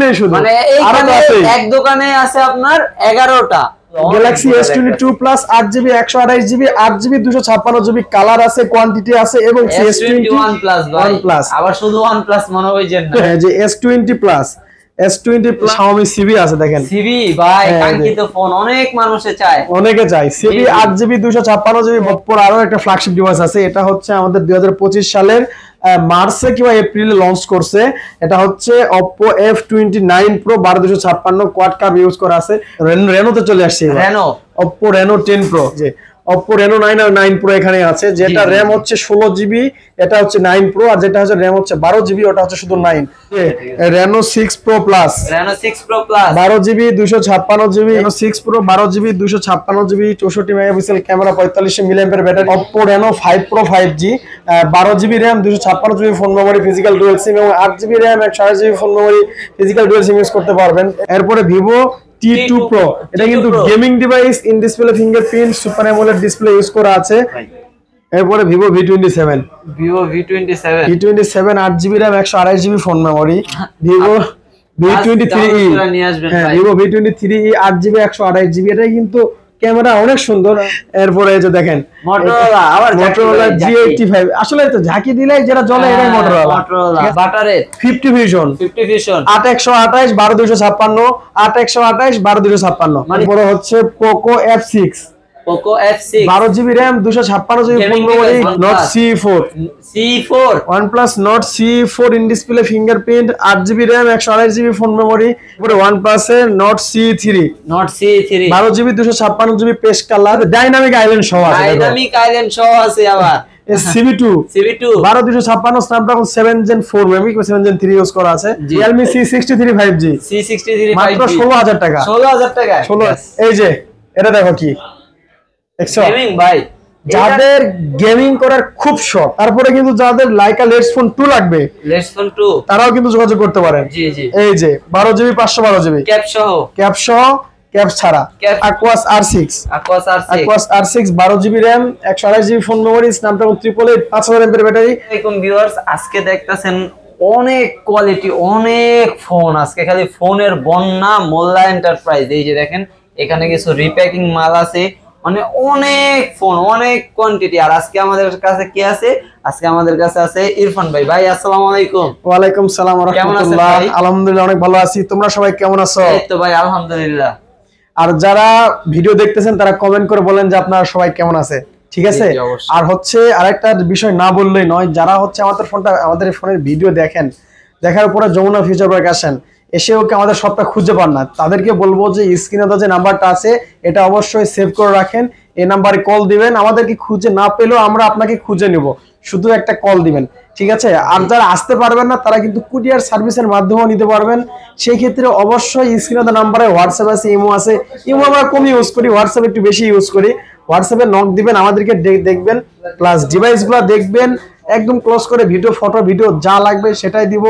এইখানে শুধু মানে এইখানে এক দোকানে আছে আপনার 11টা Galaxy S22 Plus 8GB 128GB 8GB 256GB colour আছে, কোয়ান্টিটি আছে এবং S21 Plus ভাই আবার শুধু OnePlus মনে হইছেন না, হ্যাঁ যে S20 Plus Xiaomi CV আছে দেখেন, CV ভাই কাঙ্ক্ষিত ফোন অনেক মানুষে চায়, অনেকে চায়। CV 8GB 256GB Oppo আরো একটা ফ্ল্যাগশিপ ডিভাইস আছে, এটা হচ্ছে আমাদের 2025 সালের মার্চে কিংবা এপ্রিলে লঞ্চ করছে। এটা হচ্ছে Oppo F29 Pro 12256 quad curve use করা আছে, রেনোতে চলে আসছে রেনো Oppo Reno 10 Pro, যে Oppo Reno 9 আর 9 Pro এখানে আছে, যেটা RAM হচ্ছে 16GB, এটা হচ্ছে 9 Pro, আর যেটা হচ্ছে RAM হচ্ছে 12GB, ওটা হচ্ছে শুধু 9। Reno 6 Pro Plus 12GB 256GB, Reno 6 Pro 12GB 256GB 64 megapixel camera 45 mAh battery, Oppo Reno 5 Pro 5G 12GB RAM 256GB phone memory physical dual sim এবং 8GB RAM 128GB phone memory physical dual sim use করতে পারবেন। এরপরে Vivo T2 Pro, এটা কিন্তু gaming device, in display fingerprint super amoled display use করা আছে। এরপরে Vivo V27 8GB RAM 128GB phone memory, Vivo V23e হ্যাঁ Vivo V23e 8GB 128GB, এটা কিন্তু ক্যামেরা অনেক সুন্দর। এরপরে এই যে দেখেন Motorola G85, আসলে তো ঝাঁকি দিলেই যেটা জ্বলে এটাই Motorola বাটারে 50 Vision 8128 12256 8128 12256। মানে বড় হচ্ছে Poco F6 12GB RAM 256GB phone memory, Note C4 OnePlus Note C4 in display fingerprint 8GB RAM 128GB phone memory. পরে OnePlus এর Note C3 12GB 256GB paste colour, dynamic island সহ আছে আবার CV2 12256 Snapdragon 7 Gen 4 memory 7 Gen 3 use করা আছে, Realme C63 5G মাত্র 16000 টাকা। এই যে এটা দেখো কি গেমিং ভাই, যাদের গেমিং করার খুব শখ, তারপরে কিন্তু যাদের লাইকা লেটস ফোন 2 লাগবে, লেটস ফোন 2 তারাও কিন্তু যোগাযোগ করতে পারেন। এই যে 12GB 512GB ক্যাপ সহ ক্যাপ ছাড়া Aquos R6 12GB RAM 128GB phone memory, Snapdragon 888 5000 mAh battery. আসসালামু ভিউয়ার্স, আজকে দেখতেছেন অনেক কোয়ালিটি অনেক ফোন, আজকে খালি ফোনের বন্যা। মোল্লা এন্টারপ্রাইজ, এই যে দেখেন এখানে কিছু রিপ্যাকিং মাল আছে, মানে অনেক ফোন অনেক কোয়ান্টিটি। আর আজকে আমাদের কাছে কি আছে? আজকে আমাদের কাছে আছে ইরফান ভাই। ভাই আসসালামু আলাইকুম। ওয়া আলাইকুম সালাম ওয়া রাহমাতুল্লাহ। আলহামদুলিল্লাহ অনেক ভালো আছি, তোমরা সবাই কেমন আছো? এই তো ভাই আলহামদুলিল্লাহ। আর যারা ভিডিও দেখতেছেন তারা কমেন্ট করে বলেন যে আপনারা সবাই কেমন আছে, ঠিক আছে? আর হচ্ছে আরেকটা বিষয় না বললেই নয়, যারা হচ্ছে আমাদের ফোনের ভিডিও দেখেন, দেখার পরে যমুনা ফিউচার পার্ক আসেন, এসেও কি আমাদের সবটা খুঁজে পান না, তাদেরকে বলবো যে স্ক্রিনে যে নাম্বারটা আছে এটা অবশ্যই সেভ করে রাখেন, এই নাম্বারে কল দিবেন। আমাদেরকে খুঁজে না পেলেও আমরা আপনাকে খুঁজে নিব, শুধু একটা কল দিবেন, ঠিক আছে? আর যারা আসতে পারবেন না তারা কিন্তু কুরিয়ার সার্ভিসের মাধ্যমেও নিতে পারবেন। সেই ক্ষেত্রে অবশ্যই স্ক্রিনে নাম্বারে হোয়াটসঅ্যাপ আছে, ইমো আছে। ইমো আমরা কম ইউজ করি, হোয়াটসঅ্যাপ একটু বেশি ইউজ করি। হোয়াটসঅ্যাপে নক দিবেন, আমাদেরকে দেখবেন, প্লাস ডিভাইসগুলো দেখবেন, একদম ক্লোজ করে ভিডিও ফটো ভিডিও যা লাগবে সেটাই দিব।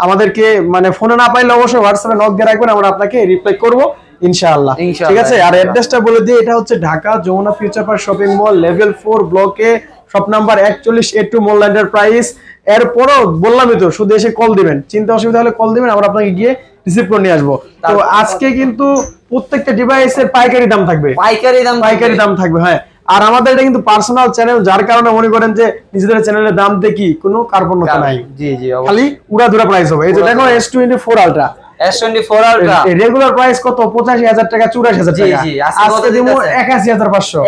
আমাদেরকে মানে ফোনে না পাইলে অবশ্যই হোয়াটসঅ্যাপে নক দিয়ে রাখবেন, আমরা আপনাকে রিপ্লাই করব ইনশাআল্লাহ, ঠিক আছে? আর অ্যাড্রেসটা বলে দিই, এটা হচ্ছে Dhaka Jamuna future park shopping mall level 4 ব্লকে শপ নাম্বার 41A2 মোল্লা এন্টারপ্রাইজ। এরপরও বললামই তো, শুধু এসে কল দিবেন, চিন্তা অসুবিধা হলে কল দিবেন, আমরা আপনাকে গিয়ে রিসিভ করে নিয়ে আসবো। তো আজকে কিন্তু প্রত্যেকটা ডিভাইসের পাইকারি দাম থাকবে, পাইকারি দাম থাকবে, হ্যাঁ। আর আমাদের এটা কিন্তু পার্সোনাল চ্যানেল, যার কারণে মনে করেন যে নিজেদের চ্যানেলের দাম দেখি কোনো কার্পণ্যতা নাই, খালি উড়াধুরা প্রাইস হবে। এই যে দেখো S24 Ultra রেগুলার প্রাইস কত? 85,000 টাকা, 84,000 টাকা। আজকে দেবো 81,500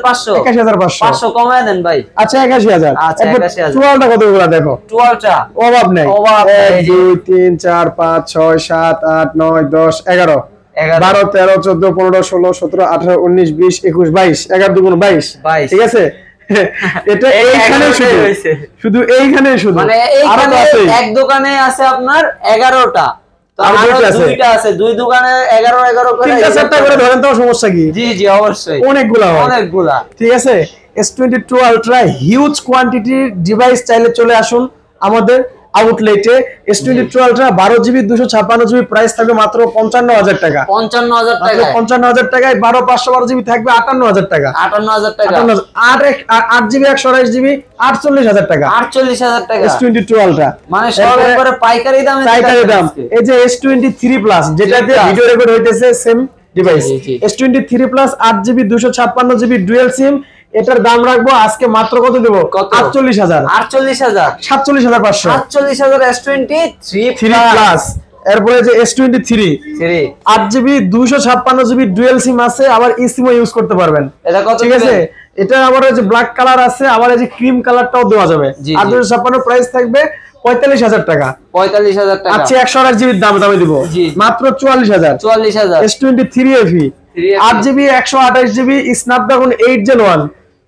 500 কমায় দেন ভাই। আচ্ছা 81,000। আচ্ছা 81,000। 12টা কতগুলো দেখো, 12টা অভাব নাই। 1 2 3 4 5 6 7 8 9 10 11 12 13 14 15 16 17 18 19 20 21 22 11 2 22, ঠিক আছে? এটা এইখানে শুধু এইখানে শুধু মানে এইখানে এক দোকানে আছে আপনার 11টা, তো আর দুইটা আছে, দুই দোকানে 11 করে 3-4টা করে ধরেন, তো সমস্যা কি? জি অবশ্যই অনেকগুলা, ঠিক আছে? S22 Ultra হিউজ কোয়ান্টিটির ডিভাইস চাইলে চলে আসুন আমাদের আউটলেটে S22 Ultra 12GB 256GB price থাকবে মাত্র 55000 টাকা। 55000 টাকা, 55000 টাকায় 12 512GB থাকবে 58000 টাকা। 58000 টাকা, 8GB 128GB 48000 টাকা, 48000 টাকা S22 Ultra। মানে সব একবারে পাইকারি দামে, পাইকারি দাম। এই যে S23 Plus যেটাতে ভিডিও রেকর্ড হইতেছে same device, S23 Plus 8GB 256GB dual sim, এটার দাম রাখবো আজকে মাত্র কত দেব? 48000, 48000, 47500, 48000 S23 Plus। এরপরে যে S23 8GB 256GB ডুয়াল সিম আছে, আবার eSIM ইউজ করতে পারবেন। এটা কত? ঠিক আছে, এটা আবার যে ব্ল্যাক কালার আছে, আবার এই যে ক্রিম কালারটাও দেওয়া যাবে। 856 প্রাইস থাকবে 45000 টাকা। 45000 টাকা। আচ্ছা 128GB দামে দিব মাত্র 44000। 44000 S23 FE 8GB 128GB snapdragon 8 Gen 1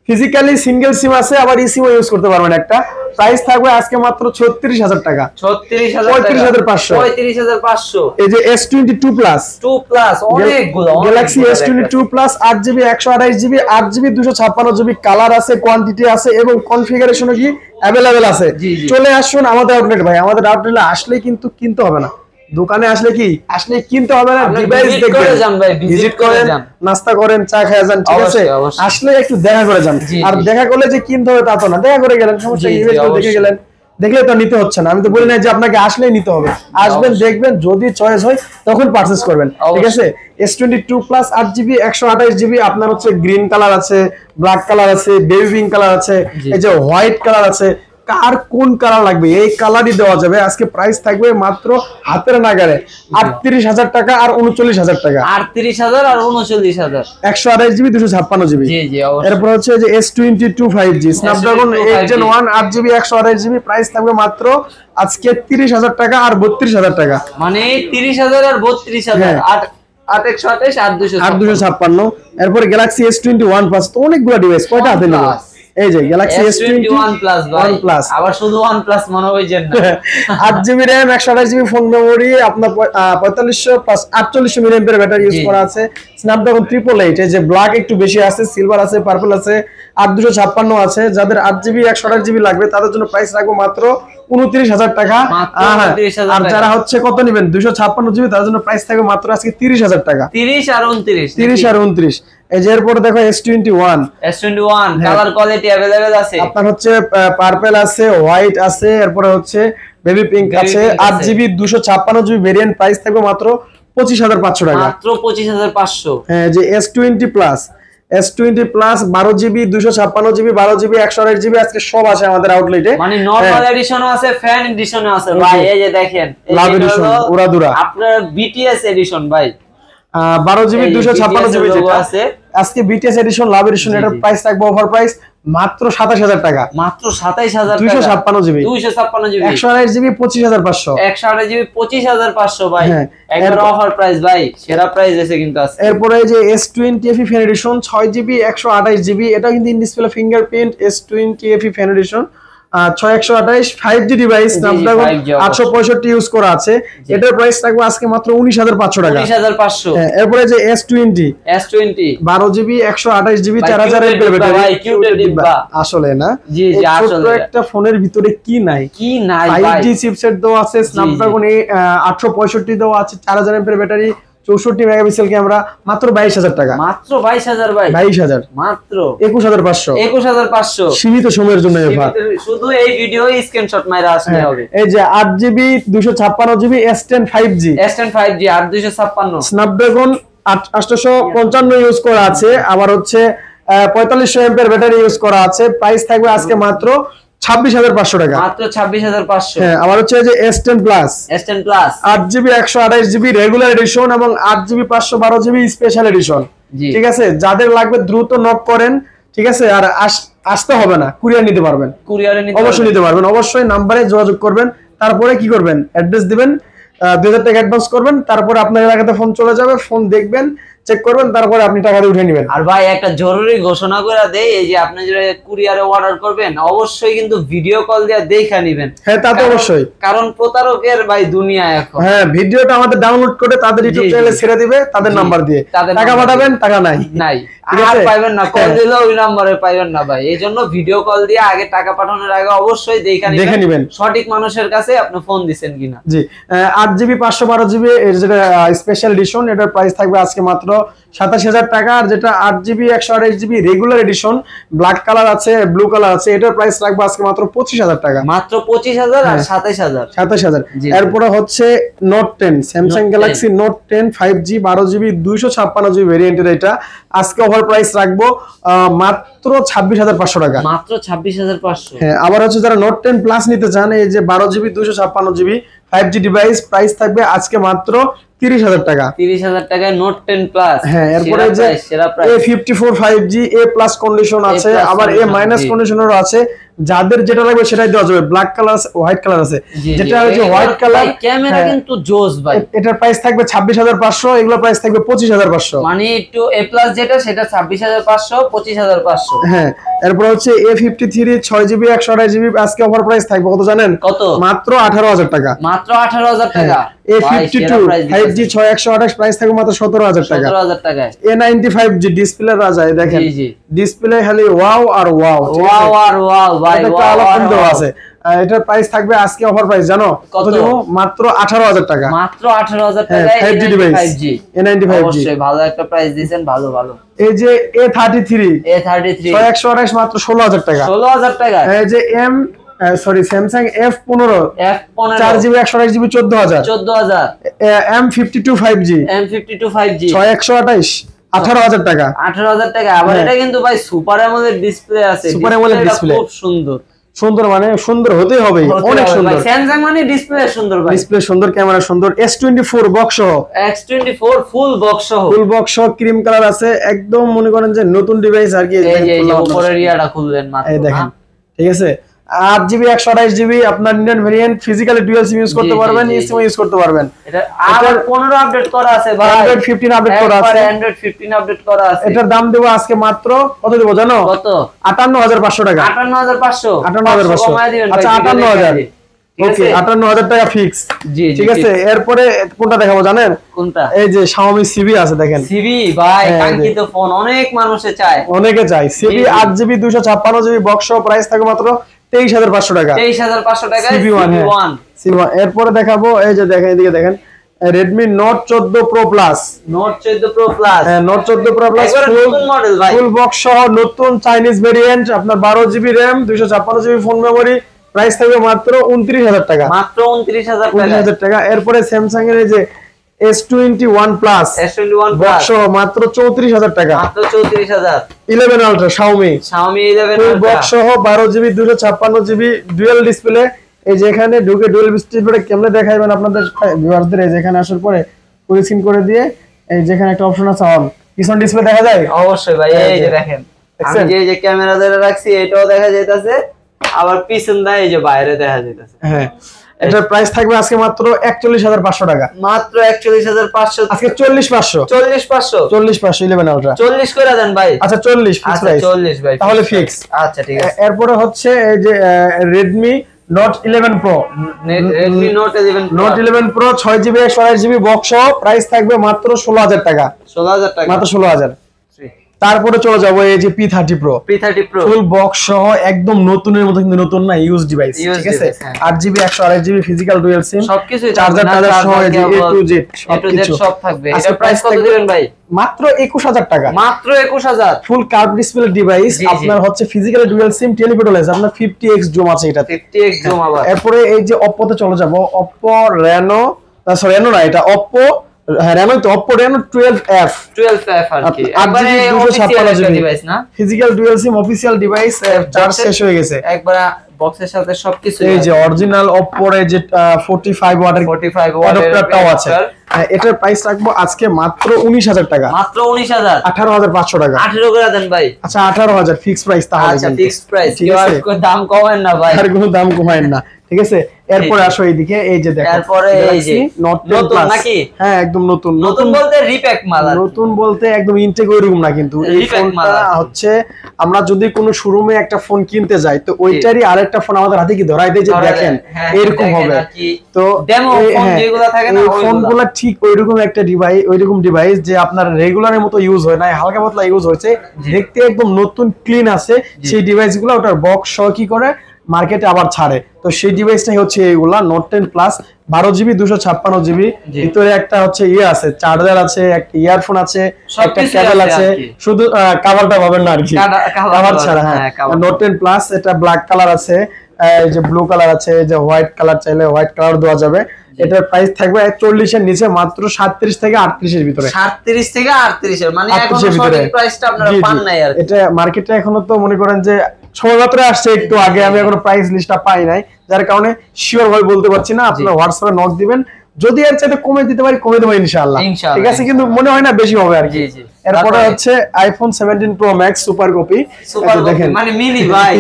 physically single sim আছে, আবার eSIM ইউজ করতে পারবেন একটা। প্রাইস থাকবে আজকে মাত্র 36000 টাকা। 35500। এই যে S22 Plus 2 প্লাস অনেকগুলো, Galaxy S22 Plus 8GB 128GB 8GB 256GB colour আছে, কোয়ান্টিটি আছে এবং কনফিগারেশনও কি अवेलेबल আছে। চলে আসুন আমাদের আউটলেট ভাই, আমাদের আউটলেটে আসলে কিন্তু কিনতে হবে না, দোকানে আসলে কি আসলে কিনতে হবে না, ডিভাইস দেখবেন, ভিজিট করেন, নাস্তা করেন, চা খায় যান, ঠিক আছে? আসলে একটু দেখা করে যান। আর দেখা করলে যে কিনতে হবে তা তো না, দেখা করে গেলেন, সমস্যা কি, দেখে গেলেন, দেখলে তো নিতে হচ্ছে না। আমি তো বলি না যে আপনাকে আসলেই নিতে হবে, আসবেন, দেখবেন, যদি চয়েস হয় তখন পারচেজ করবেন, ঠিক আছে? S22 Plus 8GB 128GB আপনার হচ্ছে গ্রিন কালার আছে, ব্ল্যাক কালার আছে, বেবি পিঙ্ক কালার আছে, এই যে হোয়াইট কালার আছে, কার কোন কালার লাগবে এই কালারই দেওয়া যাবে। আজকে প্রাইস থাকবে মাত্র হাতের নাগারে 38000 টাকা আর 39000 টাকা। 38000 আর 39000, 128GB 256GB। এরপর হচ্ছে যে S22 5G Snapdragon 8 Gen 1 8GB 128GB price থাকবে মাত্র আজকে 30000 টাকা আর 32000 টাকা। মানে 30000 আর 32000, 8128 8256। এরপর Galaxy S21 Plus, তো অনেকগুলো ডিভাইস, কয়টা হাতে নেব? এই যে Galaxy S21 Plus, আবার শুধু OnePlus মনে হয় যে না। 8GB RAM 128GB phone memory, আপনার 4500 প্লাস 4800 mAh ব্যাটারি ইউজ করা আছে, স্ন্যাপড্রাগন 888। এই যে ব্ল্যাক একটু বেশি আছে, সিলভার আছে, পার্পল আছে, 8256 আছে। যাদের 8GB 128GB লাগবে তাদের জন্য প্রাইস রাখবো মাত্র 29000 টাকা। আর যারা হচ্ছে কত নেবেন 256GB তাদের জন্য প্রাইস থাকবে মাত্র আজকে 30000 টাকা। 30 আর 29, 30 আর 29। এই যে এরপর দেখো S21 কালার কোয়ালিটি अवेलेबल আছে, আপনার হচ্ছে পার্পল আছে, হোয়াইট আছে, এরপর হচ্ছে বেবি পিঙ্ক আছে। 8GB 256GB ভেরিয়েন্ট, প্রাইস থাকবে মাত্র 25500 টাকা, মাত্র 25500। হ্যাঁ যে S20 Plus 12GB 256GB 12GB 128GB আজকে সব আছে আমাদের আউটলেটে। মানে নরমাল এডিশনও আছে, ফ্যান এডিশনও আছে ভাই। এই যে দেখেন, লাভ এডিশন উড়াদুরা, আপনার BTS এডিশন ভাই, 12GB 256GB যেটা আছে আজকে BTS এডিশন, লাভ এডিশন, এটার প্রাইস থাকবে অফার প্রাইস মাত্র 27000 টাকা, মাত্র 27000 টাকা। 256GB 128GB 25500, 128GB 25500 ভাই, একবার অফার প্রাইস ভাই, সেরা প্রাইস এসে কিন্তু আছে। এরপরে এই যে S20 FE fan addition 6GB 128GB, এটা কিন্তু in display fingerprint S20 FE fan addition 6128 5G device, Snapdragon 865 use করা আছে। এটার প্রাইস থাকবে আজকে মাত্র 19500 টাকা, 19500। এরপরে যে S20 12GB 128GB 4000 mAh battery, ভাই কিউটের ডিব্বা আসলে না, জি জি আসলে একটা ফোনের ভিতরে কি নাই ভাই, 5G চিপসেট দেওয়া আছে, স্ন্যাপড্রাগন 865 দেওয়া আছে, 4000 mAh ব্যাটারি, 64 মেগাপিক্সেল ক্যামেরা, মাত্র 22000 টাকা, মাত্র 22000 ভাই, 22000, মাত্র 21500 সীমিত সময়ের জন্য অফার। শুধু এই ভিডিও স্ক্রিনশট মাইরা আসলে হবে। এই যে 8GB 256GB S10 5G 8256 Snapdragon 855 use করা আছে, আবার হচ্ছে 4500 mAh ব্যাটারি ইউজ করা আছে। প্রাইস থাকবে আজকে মাত্র 26500 টাকা, মাত্র 26500। হ্যাঁ, আবার হচ্ছে যে S10 Plus 8GB 128GB regular addition এবং 8GB 512GB স্পেশাল এডিশন, ঠিক আছে? যাদের লাগবে দ্রুত নক করেন, ঠিক আছে? আর আসতে হবে না, কুরিয়ার নিতে পারবেন, অবশ্যই নিতে পারবেন। অবশ্যই নাম্বারে যোগাযোগ করবেন, তারপরে কি করবেন, অ্যাড্রেস দিবেন, 2000 টাকা অ্যাডভান্স করবেন, তারপরে আপনার এলাকাতে ফোন চলে যাবে, ফোন দেখবেন, চেক করবেন, তারপরে আপনি টাকা দিয়ে উঠে নেবেন। আর ভাই একটা জরুরি ঘোষণা করে দেই, এই যে আপনি যে কুরিয়ারে অর্ডার করবেন অবশ্যই কিন্তু ভিডিও কল দিয়ে দেখে নেবেন। হ্যাঁ তা তো অবশ্যই, কারণ প্রতারকের ভাই দুনিয়া এখন। হ্যাঁ ভিডিওটা আমাদের ডাউনলোড করে তাদের ইউটিউব চ্যানেলে ছেড়ে দিবে, তাদের নাম্বার দিয়ে টাকা পাঠাবেন, টাকা নাই আর পাইবেন না, কল দিলে ওই নম্বরে পাইবেন না ভাই। এইজন্য ভিডিও কল দিয়ে আগে টাকা পাঠানোর আগে অবশ্যই দেখে নেবেন সঠিক মানুষের কাছে আপনি ফোন দিবেন কিনা। জি 8GB 512GB এর যেটা স্পেশাল এডিশন, এটার প্রাইস থাকবে আজকে মাত্র 27,000 টাকা। আর যেটা 8GB 128GB regular addition black colour আছে, ব্লু কালার আছে, এটার প্রাইস রাখবো আজকে মাত্র 25,000 টাকা। মাত্র 25,000 আর 27,000। এরপরে হচ্ছে note 10, Samsung Galaxy note 10 5G 12GB 256GB ভেরিয়েন্টের, এটা আজকে ওভার প্রাইস রাখবো মাত্র 26,500 টাকা। মাত্র 26,500। হ্যাঁ আবার হচ্ছে যারা নোট 10 প্লাস নিতে চান, এই যে 12GB 256GB 5G device, price থাকবে আজকে মাত্র 30,000 টাকা। 30,000 টাকায় নোট 10 প্লাস। হ্যাঁ এরপরে যে A54 5G A plus condition আছে, আবার A মাইনাস কন্ডিশনেরও আছে। যাদের যেটা লাগবে সেটাই দেওয়া যাবে। ব্ল্যাক কালার আছে, হোয়াইট কালার আছে। যেটা হচ্ছে হোয়াইট কালার ক্যামেরা কিন্তু জোস ভাই, এটার প্রাইস থাকবে 26,500, এগুলো প্রাইস থাকবে 25,500। মানে একটু A প্লাস যেটা সেটা 26,500, 25,500। হ্যাঁ এরপর হচ্ছে A53 6GB 128GB আজকে অফার প্রাইস থাকবে কত জানেন? কত? মাত্র 18,000 টাকা। মাত্র 18,000 টাকা। A52 5G 6128 প্রাইস থাকবে মাত্র 17,000 টাকা। 17,000 টাকায়। A95G ডিসপ্লে রাজা, দেখেন ডিসপ্লে খালি ওয়াও আর ওয়াও, ওয়াও আর ওয়াও ভাই, এটা আলাদা আছে। এটার প্রাইস থাকবে আজকে অফার প্রাইস জানো কত দেব? মাত্র 18,000 টাকা। মাত্র 18,000 টাকায় 5G ডিভাইস A95G। অবশ্যই ভালো একটা প্রাইস দিবেন, ভালো ভালো। এই যে A33 6128 মাত্র 16,000 টাকা। 16,000 টাকা। এই যে Samsung F15 4GB 128GB 14,000। M52 5G 6128 18,000 টাকা। 18,000 টাকা। আবার এটা কিন্তু ভাই সুপার অ্যামোলেড ডিসপ্লে আছে, সুপার অ্যামোলেড ডিসপ্লে খুব সুন্দর। সুন্দর মানে সুন্দর হতেই হবে, অনেক সুন্দর। স্যামসাং মানে ডিসপ্লে সুন্দর ভাই, ডিসপ্লে সুন্দর, ক্যামেরা সুন্দর। S24 বক্স সহ, X24 ফুল বক্স সহ, ক্রিম কালার আছে, একদম মনে করেন যে নতুন ডিভাইস আর কি। এই যে উপরের ইয়াটা খুললেন মাত্র, এই দেখেন ঠিক আছে। 8GB 128GB আপনার Indian variant, physically dual sim use করতে পারবেন, ইসিম ইউজ করতে পারবেন। এটা আবার 15 আপডেট করা আছে ভাই, Android 15 আপডেট করা আছে, Android 15 আপডেট করা আছে। এটার দাম দেব আজকে মাত্র কত দেব জানো? কত? 58,500 টাকা। 58,500 58,500 আচ্ছা 58,000 ওকে, 58,000 টাকা ফিক্স। জি ঠিক আছে। এরপরে কোনটা দেখাবো জানেন? কোনটা? এই যে Xiaomi CV আছে, দেখেন CV ভাই কাঙ্ক্ষিত ফোন, অনেক মানুষে চায়, অনেকে চায়। CV 8GB 256GB বক্স সহ প্রাইস থাকে মাত্র 23,500 টাকা। 23,500 টাকায় CV1। এরপরে দেখাবো, এই যে দেখেন এদিকে দেখেন Redmi Note 14 Pro Plus। Note 14 Pro Plus, হ্যাঁ Note 14 Pro Plus নতুন মডেল ভাই, ফুল বক্স সহ নতুন চাইনিজ ভেরিয়েন্ট, আপনার 12GB RAM 256GB phone memory, price থাকবে মাত্র 29,000 টাকা। মাত্র 29,000 টাকা। এরপরে স্যামসাং এর এই যে S21 Plus বক্স সহ মাত্র 34,000 টাকা। মাত্র 34,000। 11 Ultra Xiaomi 11 ফুল বক্স সহ 12GB 256GB ডুয়াল ডিসপ্লে। এই যে এখানে ঢুকে ডুয়াল ডিসপ্লে কেমনে দেখাইবেন আপনাদের ভিউয়ারদের, এই যে এখানে আসার পরে ফুল স্ক্রিন করে দিয়ে এই যেখানে একটা অপশন আছে অন, পিছন ডিসপ্লে দেখা যায় অবশ্যই ভাই। এই যে দেখেন আমি যে ক্যামেরা ধরে রাখছি এটাও দেখা যাইতাছে, আবার পিছন দিয়ে এই যে বাইরে দেখা যাইতাছে। হ্যাঁ এটার প্রাইস থাকবে আজকে মাত্র 41,500 টাকা। মাত্র 41,500 আজকে 40,500 40,500 11 Ultra 40 করে দেন ভাই। আচ্ছা 40 ফিক্স প্রাইস। 40 ভাই তাহলে ফিক্স। আচ্ছা ঠিক আছে। এরপরে হচ্ছে এই যে Redmi Note 11 Pro Redmi Note 11 Pro 6GB 128GB box সহ প্রাইস থাকবে মাত্র 16,000 টাকা। 16,000 টাকা, মাত্র 16,000। তারপরে চলে যাবো এই যে P30 Pro ফুল বক্স সহ একদম নতুনের মতো, কিন্তু নতুন না, ইউজ ডিভাইস। ঠিক আছে। 8GB 128GB ফিজিক্যাল ডুয়াল সিম, সবকিছু চার্জার সহ এই যে A to Z সবকিছু সব থাকবে। এটা প্রাইস কত দিবেন ভাই? মাত্র 21,000 টাকা। মাত্র 21,000। ফুল কার্ভ ডিসপ্লে ডিভাইস, আপনার হচ্ছে ফিজিক্যাল ডুয়াল সিম, টেলিফটো লেন্স, আপনার 50x জুম আছে এটা, 50x জুম। আবার এরপরে এই যে Oppo তে চলে যাব, Oppo Reno Reno না, এটা Oppo Reno তো Oppo Reno 12F আর কি, একবারে অফিশিয়াল ডিভাইস না, ফিজিক্যাল ডুয়াল সিম অফিশিয়াল ডিভাইস, চার্জ শেষ হয়ে গেছে, একবার বক্সের সাথে সবকিছু এই যে অরিজিনাল Oppo এর যে 45 ওয়াটের 45 ওয়াটের অ্যাডাপ্টারটাও আছে। এটার প্রাইস রাখবো আজকে মাত্র 19000 টাকা। মাত্র 19000, 18500 টাকা। 18 করে দেন ভাই। আচ্ছা 18000 ফিক্স প্রাইস তাহলে। আচ্ছা ফিক্সড প্রাইস, ঠিক আছে, দাম কমায় না ভাই, আর কোনো দাম কমায় না, ঠিক আছে। এরপরে আসো এইদিকে, এই যে দেখো, এরপরে এই যে নতুন নাকি? হ্যাঁ একদম নতুন। নতুন বলতে রিপ্যাক মাল, নতুন বলতে একদম ইনটেক ওইরকম না, কিন্তু এই ফোনটা হচ্ছে আমরা যদি কোনো শোরুমে একটা ফোন কিনতে যাই তো ওইটারই আরেকটা ফোন আমাদের হাতে কি ধরাই দেয় যে দেখেন এরকম হবে। তো ডেমো ফোন যেগুলো থাকে না, ওই ফোনগুলো ঠিক ওইরকম একটা ডিভাইস, ওইরকম ডিভাইস যে আপনার রেগুলারের মতো ইউজ হয় না, হালকা পাতলা ইউজ হয়েছে, দেখতে একদম নতুন ক্লিন আছে। সেই ডিভাইসগুলো ওটার বক্স সহ কি করে মার্কেটে আবার ছাড়ে। তো সেই ডিভাইসটাই হচ্ছে এইগুলা নোট 10 প্লাস 12GB 256GB। ভিতরে একটা হচ্ছে ইয়ে আছে, চার্জার আছে, একটা ইয়ারফোন আছে, একটা কেবল আছে, শুধু কভারটা পাবেন না আর কি, কভার ছাড়া। হ্যাঁ নোট 10 প্লাস, এটা ব্ল্যাক কালার আছে, এই যে ব্লু কালার আছে, এই যে হোয়াইট কালার চাইলে হোয়াইট কালার দেওয়া যাবে। এটার প্রাইস থাকবে 40 এর নিচে, মাত্র 37 থেকে 38 এর ভিতরে। 37 থেকে 38 এর, মানে এখন সঠিক প্রাইসটা আপনারা পান নাই আর এটা মার্কেটে এখনো তো মনে করেন যে সবেমাত্র আসছে একটু আগে, আমি এখনো প্রাইস লিস্টটা পাই নাই, যার কারণে শিওর ভাবে বলতে পারছি না। আপনারা হোয়াটসঅ্যাপে নক দিবেন, যদি এর চাইতে কমে দিতে পারি কমে দেবো ইনশাআল্লাহ, ঠিক আছে, কিন্তু মনে হয় না বেশি হবে আর কি। এরপরে হচ্ছে iPhone 17 pro max super copy, দেখেন মানে মিনি ভাই,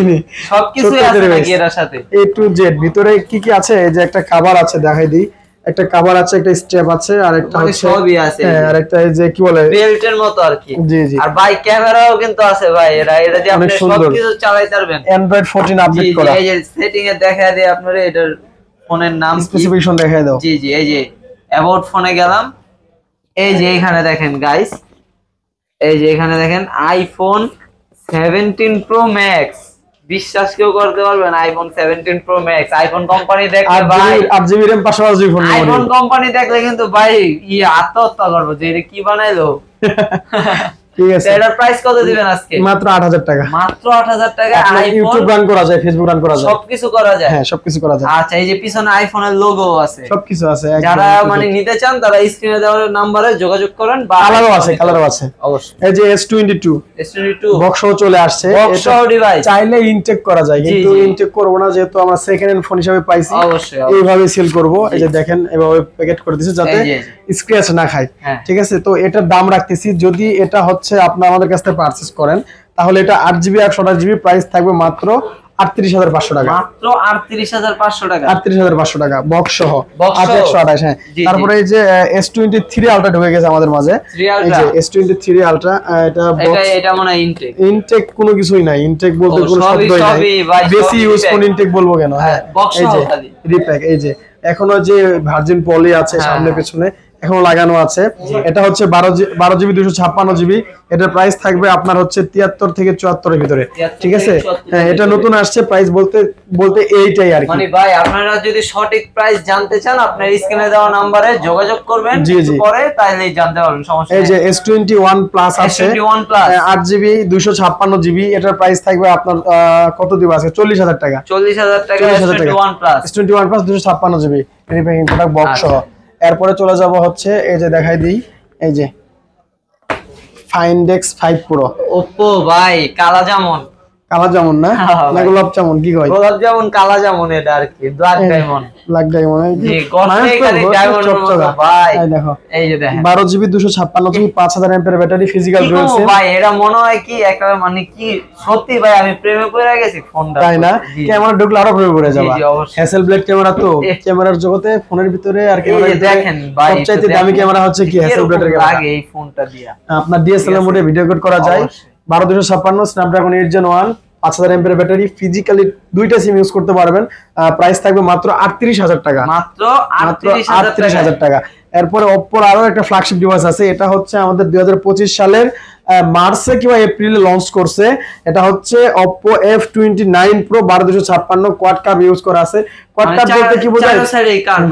সবকিছু আছে নাকি এর সাথে, A to Z। ভিতরে কি কি আছে, এই যে একটা কভার আছে, দেখাই দিই, একটা কভার আছে, একটা স্ট্র্যাপ আছে, আর একটা হচ্ছে সবই আছে, আর একটা এই যে কি বলে বেল্টের মতো আর কি। জি জি, আর ভাই ক্যামেরাও কিন্তু আছে ভাই, এটা দিয়ে আপনি সবকিছু চালাতে পারবেন। Android 14 আপডেট করা। এই যে সেটিং এ দেখায় দেই আপনারা, এটার ফোনের নাম স্পেসিফিকেশন দেখায় দাও। জি জি, এই যে অ্যাবাউট ফোনে গেলাম, এই যে এখানে দেখেন গাইস, এই যে এখানে দেখেন আইফোন 17 প্রো ম্যাক্স। বিশ্বাস কেউ করতে পারবেন? IPhone 17 pro max. IPhone company দেখলে ভাই 8GB RAM 512GB phone, iPhone company দেখলে কিন্তু ভাই আত্মহত্যা করবো যে এটা কি বানাইলো। ঠিক আছে, এটার প্রাইস কত দিবেন আজকে? মাত্র 8000 টাকা। মাত্র 8000 টাকা। ইউটিউব রান করা যায়, ফেসবুক রান করা যায়, সবকিছু করা যায়। হ্যাঁ সবকিছু করা যায়। আচ্ছা, এই যে পিছনে আইফোনের লোগো আছে, সবকিছু আছে। যারা মানে নিতে চান তারা স্ক্রিনে দেওয়া নম্বরে যোগাযোগ করেন। কালারও আছে, কালারও আছে অবশ্যই। এই যে S22 বক্সও চলে আসছে, বক্সও ডিভাইস চাইলে ইনটেক করা যায়, কিন্তু ইনটেক করব না, যেহেতু আমরা সেকেন্ড হ্যান্ড ফোন হিসেবে পাইছি। অবশ্যই এইভাবে সেল করব। এই যে দেখেন এভাবে প্যাকেট করে দিয়েছে যাতে স্ক্র্যাচ না খায়, ঠিক আছে। তো এটার দাম রাখতেছি, যদি এটা হচ্ছে আপনি আমাদের কাছ থেকে পারচেজ করেন তাহলে এটা 8GB 128GB প্রাইস থাকবে মাত্র 38500 টাকা। মাত্র 38500 টাকা। 38500 টাকা বক্স সহ 8128। হ্যাঁ, তারপরে এই যে S23 আলট্রা ঢুকে গেছে আমাদের মাঝে। এই যে S23 আলট্রা, এটা মনে হয় ইনটেক। ইনটেক কোনো কিছুই নাই, ইনটেক বলতে কোনো শব্দই নাই, বেশি ইউজ কোন ইনটেক বলবো কেন। হ্যাঁ এই যে রিপ্যাক, এই যে এখনো যে ভার্জিন পলি আছে সামনে পেছনে এখনো লাগানো আছে। এটা হচ্ছে 12GB 256GB। এটার প্রাইস থাকবে আপনার হচ্ছে 73 থেকে 74 এর ভিতরে, ঠিক আছে। হ্যাঁ এটা নতুন আসছে, প্রাইস বলতে এইটাই আর কি। মানে ভাই আপনারা যদি সঠিক প্রাইস জানতে চান আপনার স্ক্রিনে দেওয়া নম্বরে যোগাযোগ করবেন, পরে তাইলেই জানতে পারবেন, সমস্যা নেই। এই যে S21 প্লাস আছে, 8GB 256GB। এটার প্রাইস থাকবে আপনার কত দিব আছে, 40000 টাকা। 40000 টাকা S21 plus 256GB রিপ্যাকিং product box সহ। এরপরে চলে যাব হচ্ছে এই যে দেখাই দিই, এই যে Find X5 Pro। Oppo ভাই কালা জামন, কালা জামুন না, না গোলাপ জামুন কি কয়, গোলাপ জামুন কালা জামুন, এটা আর কি ব্ল্যাক ডায়মন্ড, ব্ল্যাক ডায়মন্ড। জি গসে খালি ডায়মন্ডের মতো ভাই। এই দেখো, এই যে দেখেন 12GB 256GB 5000 mAh battery, physical রয়েছে ভাই। এটা মনে হয় কি একটা মানে কি সত্যি ভাই আমি প্রেমে পড়ে গেছি ফোনটা, তাই না? ক্যামেরা ঢুকলে আরো প্রেমে পড়ে যাবে। হ্যাসেলব্লেড ক্যামেরা, তো ক্যামেরার জগতে ফোনের ভিতরে আর ক্যামেরা দেখেন ভাই সবচাইতে দামি ক্যামেরা হচ্ছে কি হ্যাসেলব্লেডের ক্যামেরা। আগে এই ফোনটা দিয়া আপনার DSLR মোডে ভিডিও রেকর্ড করা যায়। 12256 Snapdragon 8 Gen 1 5000 mAh battery, physically দুইটা সিম ইউজ করতে পারবেন। প্রাইস থাকবে মাত্র 38000 টাকা। মাত্র 38000 টাকা। এরপরে Oppo আরো একটা ফ্ল্যাগশিপ ডিভাইস আছে, এটা হচ্ছে আমাদের 2025 সালের মার্চে কিংবা এপ্রিলে লঞ্চ করছে। এটা হচ্ছে Oppo F29 Pro 12256 quad curve use করা আছে। কোয়াড কার্ভ বলতে কি বোঝায়?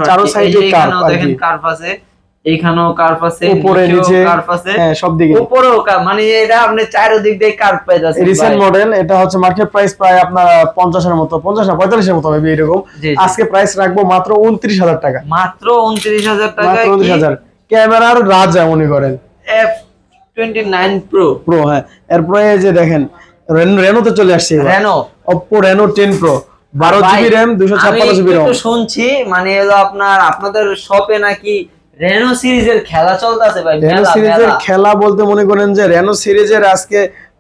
চারো সাইডে কার্ভ, দেখেন কার্ভ আছে, এইখানেও কার্ভ আছে, উপরে নিচে কার্ভ আছে, হ্যাঁ সব দিকে উপরেও কার্ভ, মানে এটা আপনি চারদিক দিয়ে কার্ভ পেয়ে যাচ্ছেন। রিসেন্ট মডেল, এটা হচ্ছে মার্কেট প্রাইস প্রায় আপনার 50 এর মতো, 50 না 45 এর মতো হবে এরকম। আজকে প্রাইস রাখবো মাত্র 29000 টাকা। মাত্র 29000 টাকা। 29000 ক্যামেরার রাজা মনে করেন F29 Pro। হ্যাঁ, এরপরে এই যে দেখেন রেনোতে চলে আসছে, Reno Oppo Reno 10 Pro 12GB RAM 256GB ROM। আমি শুনছি মানে হলো আপনাদের শপে নাকি রেনো সিরিজের খেলা চলতেছে ভাই। রেনো সিরিজের খেলা বলতে মনে করেন যে রেনো সিরিজের আজকে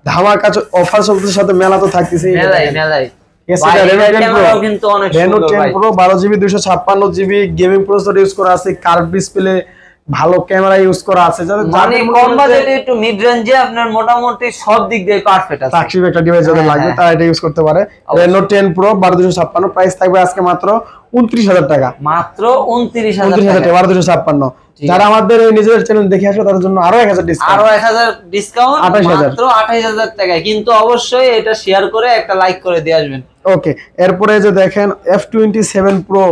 ধামাকা অফার চলতেছে, সাথে মেলা তো থাকতেছেই মেলাই। Reno 10 Pro 12GB 256GB gaming processor use করা আছে, কার্ভ ডিসপ্লে, ভালো ক্যামেরা ইউজ করা আছে, মানে কম বাজেটে একটু মিড রেঞ্জে আপনার মোটামুটি সব দিক দিয়ে পারফেক্ট আছে। তাকসিব একটা ডিভাইস যাদের লাগবে তারা এটা ইউজ করতে পারে। রেনো 10 Pro 12256 প্রাইস থাকবে আজকে মাত্র 29000 টাকা। মাত্র 29000 টাকা 12256। যারা আমাদের এই নিজেদের চ্যানেল দেখে আসবে তাদের জন্য আরো 1000 ডিসকাউন্ট, 28000 মাত্র 28000 টাকায়। কিন্তু অবশ্যই এটা শেয়ার করে একটা লাইক করে দিয়ে আসবেন। ওকে, এরপরে যে দেখেন F27 Pro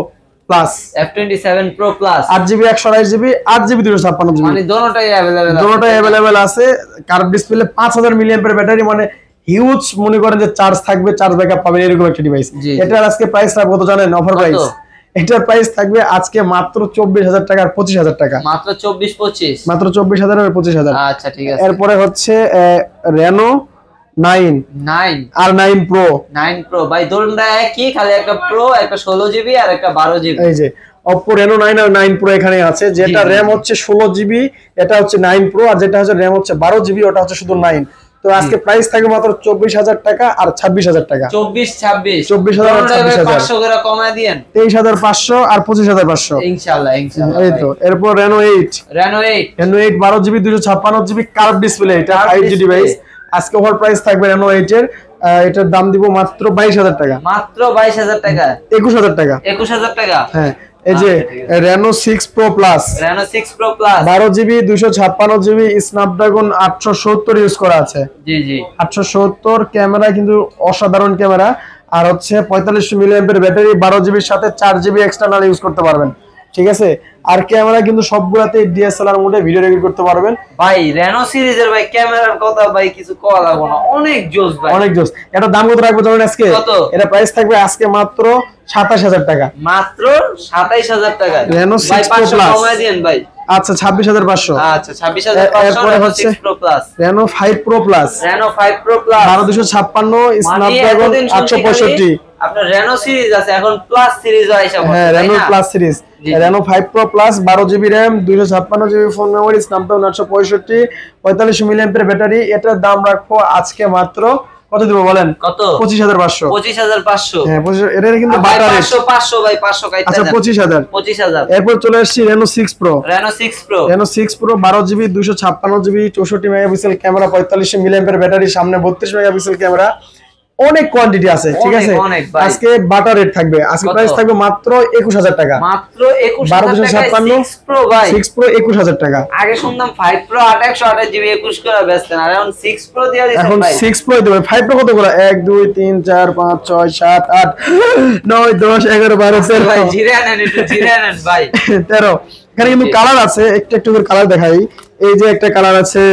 Plus, F27 Pro Plus 8GB 128GB 8GB 256GB, মানে দুটোটাই अवेलेबल আছে। কার্ভ ডিসপ্লে 5000 মিলিঅ্যাম্পিয়ার ব্যাটারি, মানে হিউজ মনে করেন যে চার্জ থাকবে, চার্জ ব্যাকআপ পাবেন এরকম একটা ডিভাইস। এটার আজকে প্রাইস রাখবো কত জানেন? অফার প্রাইস এটার প্রাইস থাকবে আজকে মাত্র 24000 টাকা আর 25000 টাকা। মাত্র 24-25, মাত্র 24000 আর 25000। আচ্ছা ঠিক আছে। এরপরে হচ্ছে Reno 9 আর 9 Pro ভাই দুটোটা একই, খালি একটা প্রো, একটা 16GB আর একটা 12GB। এই যে Oppo Reno 9 আর 9 Pro এখানে আছে, যেটা RAM হচ্ছে 16GB, এটা হচ্ছে 9 Pro, আর যেটা হচ্ছে RAM হচ্ছে 12GB, ওটা হচ্ছে শুধু 9। তো আজকে প্রাইস থাকে মাত্র 24000 টাকা আর 26000 টাকা। 24000 আর 26000 500 করে কমায় দেন। 23500 আর 25500 ইনশাআল্লাহ। এই তো। এরপর Reno 8 12GB 256GB curve display, এটা 5G ডিভাইস। আজকে ওভার প্রাইস থাকবে Reno 8 এর, এটার দাম দিব মাত্র 22000 টাকা। মাত্র 22000 টাকা 21000 টাকা 21000 টাকা। হ্যাঁ, এই যে Reno 6 Pro Plus 12GB 256GB Snapdragon 870 use করা আছে। জি 870 ক্যামেরা, কিন্তু অসাধারণ ক্যামেরা, আর হচ্ছে 4500 মিলিঅ্যাম্পিয়ার ব্যাটারি, 12GB এর সাথে 4GB এক্সটার্নাল ইউজ করতে পারবেন। ঠিক আছে, আর ক্যামেরা কিন্তু সবগুলাতে DSLR মোডে ভিডিও রেকর্ড করতে পারবেন। ভাই রেনো সিরিজের ভাই ক্যামেরার কথা ভাই কিছু কওয়া লাগবে না, অনেক জোস ভাই, অনেক জোস। এটা দাম কত রাখবো জানেন আজকে? এটা প্রাইস থাকবে আজকে মাত্র 27000 টাকা। মাত্র 27000 টাকা। Reno 6 Pro Plus কমায় দেন ভাই। আচ্ছা 26500। আচ্ছা 26500। এরপরে হচ্ছে Reno 5 Pro Plus 12256 স্ন্যাপড্রাগন 865। আপনার Reno সিরিজ আছে, এখন প্লাস সিরিজ আইসা বলছে। হ্যাঁ, Reno plus series, Reno 5 Pro Plus 12GB RAM 256GB phone memory, Snapdragon 865, 4500 milliampere battery. এটার দাম রাখবো আজকে মাত্র কত দিব বলেন? কত? 25500। 25500। হ্যাঁ, এটা কিন্তু বাটার রেট। 500 ভাই 500 কাইটা দেন। আচ্ছা 25000। এরপর চলে আসছি Reno 6 Pro 12GB 256GB 64 megapixel camera, 4500 milliampere battery, সামনে 32 মেগাপিক্সেল ক্যামেরা, অনেক কোয়ান্টিটি আছে। ঠিক আছে, আজকে বাটার রেট থাকবে। আজকে প্রাইস থাকবে মাত্র 21000 টাকা। মাত্র 21000 টাকা 6 Pro ভাই। 6 Pro 21000 টাকা। আগে শুনতাম 5 Pro 828GB 21 করে বেচতেন, আর এখন 6 Pro দিয়া দিছেন ভাই। এখন 6 Pro দিবেন। 5 Pro কত করে? 1 2 3 4 5 6 7 8 9 10 11 12 13 ভাই জিরে আনেন ভাই 13। এখানে কিন্তু কালার আছে, একটু করে কালার দেখাই। এই যে একটা কালার আছে,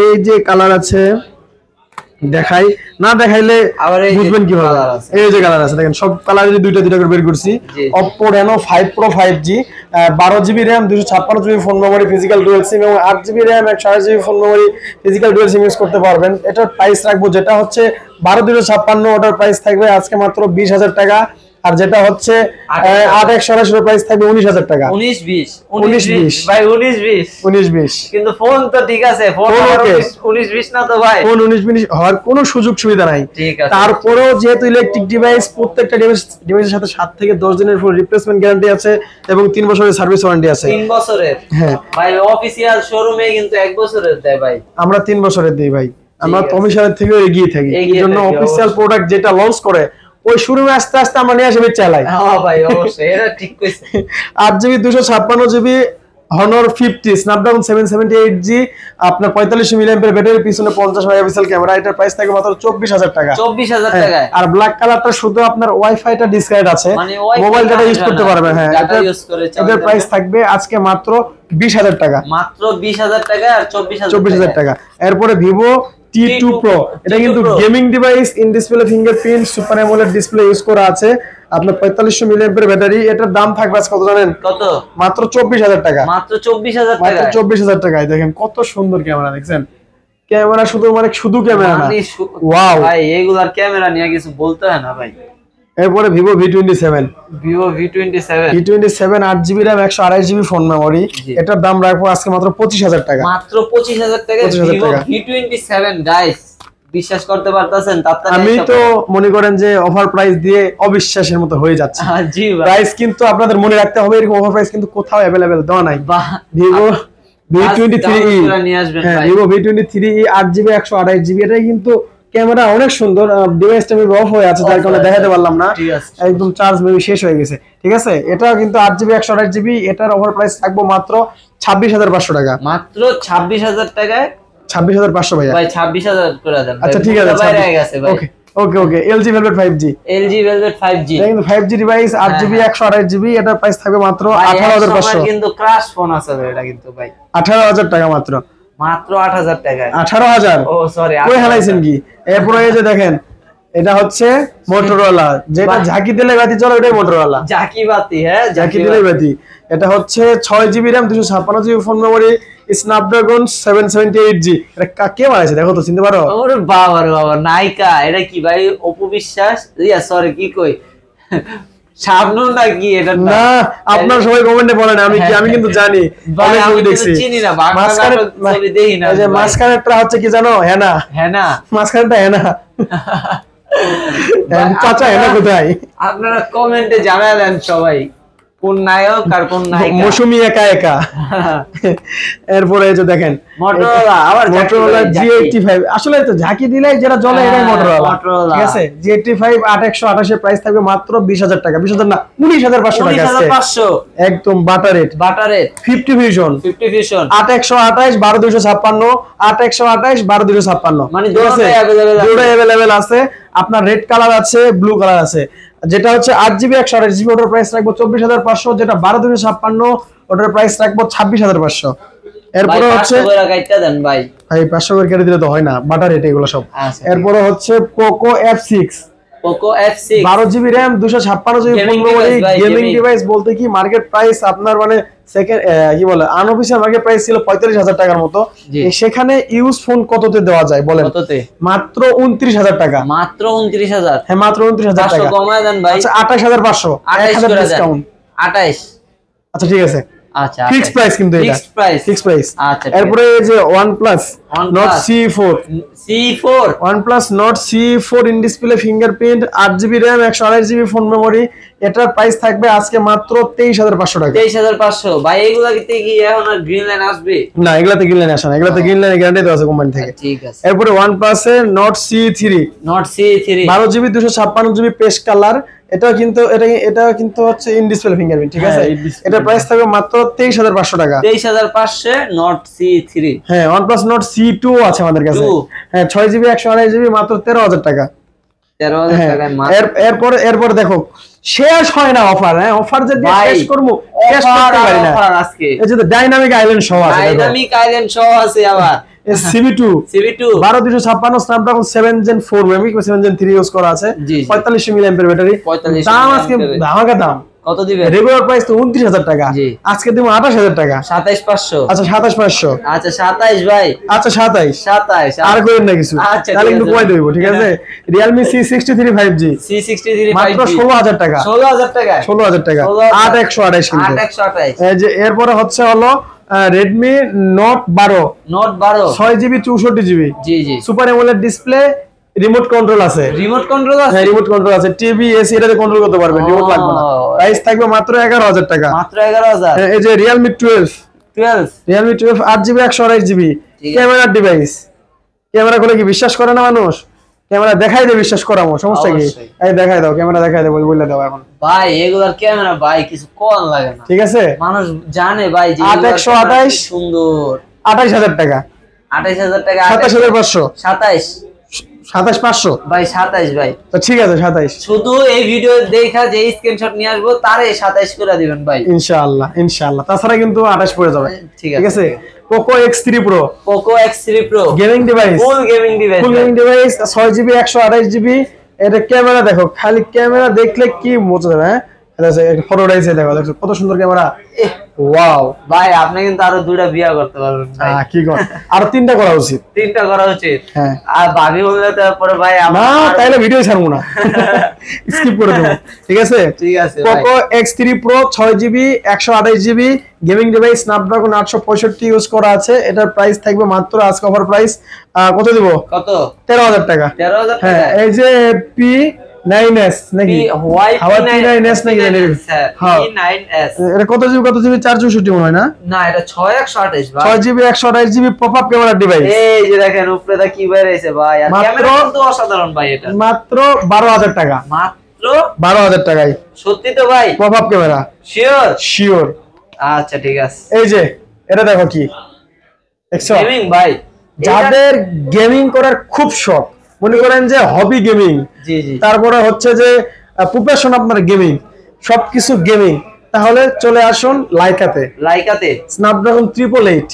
এই যে কালার আছে, দেখাই না দেখাইলে বুঝবেন কিভাবে? এই যে কালার আছে, দেখেন সব কালারের দুইটা করে বের করছি। Oppo Reno 5 Pro 5G 12GB RAM 256GB phone memory, physical dual sim এবং 8GB RAM 128GB phone memory, physical dual sim use করতে পারবেন। এটার প্রাইস রাখবো, যেটা হচ্ছে 12256, ওটার প্রাইস থাকবে আজকে মাত্র 20000 টাকা। আর যেটা হচ্ছে 8128 প্রাইস থাকবে 19000 টাকা। 19-20 ভাই 19-20 কিন্তু ফোন তো ঠিক আছে, ফোন 19-20 না তো ভাই, ফোন 19-20 হওয়ার কোনো সুযোগ সুবিধা নাই। তারপরেও যেহেতু ইলেকট্রিক ডিভাইস, প্রত্যেকটা ডিভাইসের সাথে 7 থেকে 10 দিনের ফুল রিপ্লেসমেন্ট গ্যারান্টি আছে এবং 3 বছরের সার্ভিস ওয়ারেন্টি আছে। 3 বছরের? হ্যাঁ ভাই, অফিশিয়াল শোরুমে কিন্তু 1 বছরের দেয় ভাই, আমরা 3 বছরের দেই ভাই। আমরা কমিশনের থেকে এগিয়ে থাকি, এইজন্য অফিশিয়াল প্রোডাক্ট যেটা লঞ্চ করে ওই শোরুমে আস্তে আস্তে আমরা নিয়ে আসে চালাই। হ্যাঁ ভাই অবশ্যই, এটা ঠিক কইছে। 8GB 256GB Honor 50 Snapdragon 778G, আপনার 4500 মিলিঅ্যাম্পিয়ার ব্যাটারি, পিছনে 50 মেগাপিক্সেল ক্যামেরা। এটার প্রাইস থাকে মাত্র 24000 টাকা। 24000 টাকা। আর ব্ল্যাক কালারটা শুধু আপনার ওয়াইফাইটা ডিসকানেক্ট আছে, মোবাইল ডাটা ইউজ করতে পারবেন। হ্যাঁ, এটার প্রাইস থাকবে আজকে মাত্র 20000 টাকা। মাত্র 20000 টাকা আর 24000 টাকা। এরপরে Vivo T2 Pro, এটা কিন্তু gaming device, in display fingerprint, super amoled display use করা আছে, আপনার 4500 মিলিঅ্যাম্পিয়ার ব্যাটারি। এটার দাম থাকবে আজকে কত জানেন? কত? মাত্র 24000 টাকা। মাত্র 24000 টাকা। মাত্র 24000 টাকায় দেখেন কত সুন্দর ক্যামেরা, দেখছেন? ক্যামেরা শুধু ক্যামেরা না, ওয়াও ভাই, এগুলার ক্যামেরা নিয়ে কিছু বলতে হয় না ভাই। এরপরে Vivo V27, Vivo V27 8GB RAM 128GB phone memory, এটার দাম রাখবো আজকে মাত্র 25,000 টাকা। মাত্র 25,000 টাকা ভিভো V27 গাইস, বিশ্বাস করতে পারতেছেন? আমি তো মনে করেন যে অফার প্রাইস দিয়ে অবিশ্বাসের মতো হয়ে যাচ্ছে। জি ভাই, প্রাইস কিন্তু আপনাদের মনে রাখতে হবে, এরকম অফার প্রাইস কিন্তু কোথাও अवेलेबल দেওয়া নাই। ভিভো V23e নিয়ে আসবেন ভাই, ভিভো V23e 8GB 128GB, এটা কিন্তু ক্যামেরা অনেক সুন্দর, ডিভাইসটা আমি অফ হয়ে আছে যার কারণে দেখাতে পারলাম না, একদম চার্জ মেবি শেষ হয়ে গেছে। ঠিক আছে, এটা কিন্তু 8GB 128GB, এটার অফার প্রাইস থাকবো মাত্র 26,500 টাকা। মাত্র 26,000 টাকায় 26,500 ভাইয়া ভাই, 26,000 করে দেন। আচ্ছা ঠিক আছে, বাইরে গেছে ভাই। ওকে LG Velvet 5G, LG Velvet 5G এটা কিন্তু 5G ডিভাইস, 8GB 128GB, এটার প্রাইস থাকবে মাত্র 18,500। কিন্তু ক্রাশ ফোন আছে এটা কিন্তু ভাই 18,000 টাকা মাত্র 8,000 টাকায়। 18,000? ও সরি, কই হালাইছেন কি? এরপরে এই যে দেখেন, এটা হচ্ছে মোটরোলা, যেটা ঝাঁকি দিলে বাতি চলে, ওটাই মোটরোলা ঝাঁকি বাতি। হ্যাঁ, ঝাঁকি দিলে বাতি। এটা হচ্ছে 6GB RAM 256GB phone memory, Snapdragon 778G। এটা কে বানাইছে দেখো তো, চিনতে পারো? ওরে বাবা রে বাবা, নাইকা। এটা কি ভাই? অপু বিশ্বাস, সরি কি কই, শাবনূর নাকি? এটা না, আপনারা সবাই কমেন্টে বলেন, আমি কিন্তু জানি, ভাই অনেক আমি ছবি দেখছি। চিনি না, বাংলা ছবি দেখি না। এই যে মাঝখানেরটা হচ্ছে কি জানো? হেনা। মাঝখানেরটা হেনা। চাচা হেনা কোথায়? আপনারা কমেন্টে জানালেন সবাই কোন নায়ক আর কোন নায়িকা। মৌসুমী একা একা। এরপরে এই যে দেখেন মোটরোলা, আবার মোটরোলা G85, আসলে তো ঝাঁকি দিলেই যেটা জ্বলে এটাই মোটরোলা। ঠিক আছে, G85 8128 এর প্রাইস থাকবে মাত্র 20,000 টাকা। 20,000 না, 19,500 টাকা। 19,500 একদম বাটার রেট। 50 ভিশন 8128 12256, 8128 12256, মানে দুটোই अवेलेबल আছে। আপনার রেড কালার আছে, ব্লু কালার আছে। যেটা হচ্ছে 8GB 128GB, ওটার প্রাইস রাখবো 24,500। যেটা 12256, ওটার প্রাইস রাখবো 26,500। এরপরে হচ্ছে ভাই 500 করে কেটে দিলে তো হয় না, বাটার রেট এগুলো সব। এরপরে হচ্ছে Poco F6, 12GB RAM 256GB phone memory, gaming device বলতে কি মার্কেট প্রাইস আপনার মানে সেকেন্ড কি বলে আনঅফিশিয়াল মার্কেট প্রাইস ছিল 45,000 টাকার মতো। সেখানে ইউজ ফোন কততে দেওয়া যায় বলেন? মাত্র 29,000 টাকা। মাত্র 29,000? হ্যাঁ, মাত্র 29,000 টাকা। কমায় দেন ভাই। আচ্ছা 28,500, 1000 ডিসকাউন্ট। 28। আচ্ছা ঠিক আছে, আচ্ছা ফিক্স প্রাইস কিন্তু এটা ফিক্স প্রাইস। আচ্ছা, এরপরে এই যে OnePlus Nord C4, OnePlus Nord C4 in display fingerprint, 8GB RAM 128GB phone memory, এটার প্রাইস থাকবে আজকে মাত্র 23,500 টাকা। 23,500 ভাই। এগুলাতে কি এখন আর গ্রিন লাইন আসবে? না, এগুলাতে গ্রিন লাইন আসে না, এগুলাতে গ্রিন লাইন গ্যারান্টি দেওয়া আছে কোম্পানি থেকে। ঠিক আছে। এরপরে OnePlus এর Nord C3, 12GB 256GB paste colour, এটা কিন্তু হচ্ছে ইন ডিসপ্লে ফিঙ্গারপ্রিন্ট। ঠিক আছে, এটা প্রাইস থাকবে মাত্র 23,500 টাকা। 23,500 Nord C3। হ্যাঁ, OnePlus Nord C2 আছে আমাদের কাছে। হ্যাঁ, 6GB 128GB মাত্র 13,000 টাকা। 13,000 টাকায়। এরপর দেখো শেষ হয় না অফার। হ্যাঁ, অফার যদি শেষ করব শেষ করতে পারি না। আজকে এই যে ডাইনামিক আইল্যান্ড শো আছে, ডাইনামিক আইল্যান্ড শো আছে আবার। CV2 12256 Snapdragon 7 Gen 4 memory, 7 Gen 3 use করা আছে, 4500 mAh ব্যাটারি। দাম আজকে ধামাকা দাম। কত দিবেন? রেগুলার প্রাইস তো 29,000 টাকা, আজকে দিব 28,000 টাকা। 27,500। আচ্ছা 27,500। আচ্ছা 27 ভাই। আচ্ছা 27 আর করেন না কিছু, তাহলে একটু কমাই দেব। ঠিক আছে, Realme C63 5G, মাত্র 16,000 টাকা। 16,000 টাকা 8128 কিন্তু 8128। এই যে এরপরে হচ্ছে হলো Redmi Note 12, 6GB 64GB, super amoled display, remote control আছে। হ্যাঁ, রিমোট কন্ট্রোল আছে, টিভি এসি এটাতে কন্ট্রোল করতে পারবেন, রিমোট লাগবে না। প্রাইস থাকবে মাত্র 11,000 টাকা। মাত্র 11,000। এই যে Realme 12 8GB 128GB camera device. Camera গুলো কি বিশ্বাস করে না মানুষ? ক্যামেরা দেখাই দে, বিশ্বাস করামো, সমস্যা কি? এই দেখাই দাও, ক্যামেরা দেখাই দে, বলে দাও এখন ভাই। এগুলার ক্যামেরা ভাই কিছু কম লাগে না। ঠিক আছে, মানুষ জানে ভাই যে 8/128 সুন্দর। 28,000 টাকা। 28,000 টাকা। 27,500। 27,500 ভাই। 27 ভাই। তো ঠিক আছে 27। শুধু এই ভিডিও দেখা যে স্ক্রিনশট নিয়ে আসবো তারে 27 করে দিবেন ভাই, ইনশাআল্লাহ। তাছাড়া কিন্তু 28 পড়ে যাবে। ঠিক আছে, Poco X3 Pro, gaming device, full gaming device, 6GB 128GB। এটা ক্যামেরা দেখো, খালি ক্যামেরা দেখলে কি বোঝা যাবে। হ্যাঁ, ফটো রাইছে দেখো, কত সুন্দর ক্যামেরা। ওয়াও ভাই আপনি কিন্তু আরো 2টা বিয়ে করতে পারবেন ভাই। কি কর, আর 3টা করা উচিত। 3টা করা উচিত। হ্যাঁ আর ভাবি বললে তারপরে ভাই না তাইলে ভিডিও ছাড়বো না, স্কিপ করে দেবো। ঠিক আছে, ঠিক আছে ভাই। Poco X3 Pro 6GB 128GB gaming device, Snapdragon 865 use করা আছে। এটার প্রাইস থাকবে মাত্র আজকে অফার প্রাইস কত দিব? কত? 13,000 টাকা। 13,000 টাকা। হ্যাঁ এই যে P9s নাকি P9s নাকি P9s এটা কত জিবি 464 মনে হয় না? না এটা 6128 ভাই। 6GB 128GB popup camera device. এই যে দেখেন উপরে দা কি বের হইছে ভাই, আর ক্যামেরা কিন্তু অসাধারণ ভাই। এটা মাত্র 12,000 টাকা। মাত্র 12,000 টাকায় সত্যি তো ভাই? Popup camera sure? শিওর। আচ্ছা ঠিক আছে। এই যে এটা দেখো কি দেখছো, গেমিং ভাই, যাদের গেমিং করার খুব শখ, মনে করেন যে হবি গেমিং, জি জি, তারপরে হচ্ছে যে প্রফেশন আপনার গেমিং, সবকিছু গেমিং, তাহলে চলে আসুন লাইকাতে। লাইকাতে snapdragon 888